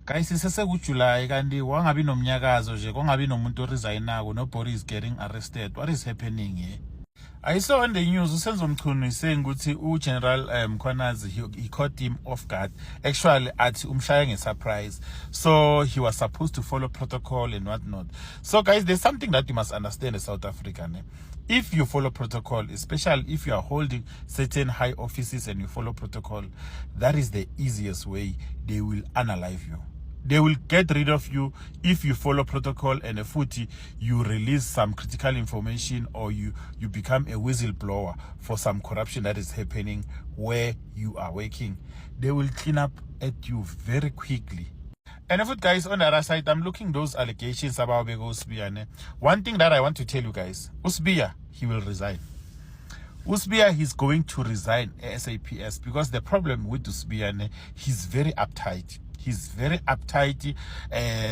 Guys, July kanti wangabi nomnyakazo nje kongabi nomuntu resignayo, nobody is getting arrested. What is happening here? I saw on the news usenzo Mchunu saying ukuthi uGeneral Mkhwanazi he caught him off guard. Actually at umshaya surprise. So he was supposed to follow protocol and whatnot. So guys, there's something that you must understand as South African. If you follow protocol, especially if you are holding certain high offices and you follow protocol, that is the easiest way they will unalive you. They will get rid of you if you follow protocol and you release some critical information or you become a whistleblower for some corruption that is happening where you are working. They will clean up at you very quickly. And if guys, on the other side, I'm looking those allegations about Bego Usbiya. One thing that I want to tell you guys, Usbiya, he will resign. Usbiya, he's going to resign ASAPS because the problem with Usbiya, he's very uptight. He's very uptight.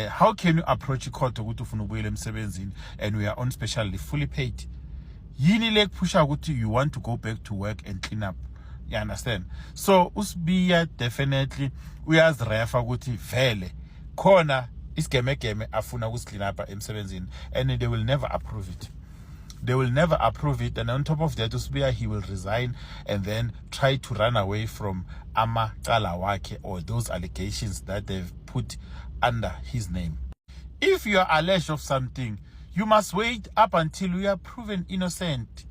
How can you approach a court and we are on special leave, fully paid? You want to go back to work and clean up. You understand? So Usbiya definitely we as refa ukuthi vele khona isigeme afuna clean up emsebenzini, and they will never approve it. They will never approve it, and on top of that, Usbiya, he will resign and then try to run away from amacala wakhe or those allegations that they've put under his name. If you are alleged of something, you must wait up until you are proven innocent.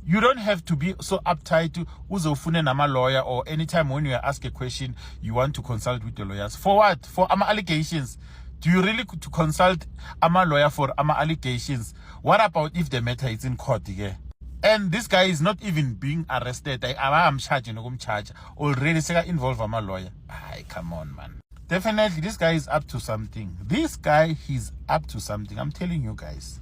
You don't have to be so uptight to uzofune nama lawyer, or anytime when you are asked a question, you want to consult with the lawyers. For what? For allegations. Do you really to consult a lawyer for allegations? What about if the matter is in court again? And this guy is not even being arrested. I'm charging already involved a lawyer. Come on, man. Definitely, this guy is up to something. This guy, he's up to something. I'm telling you guys.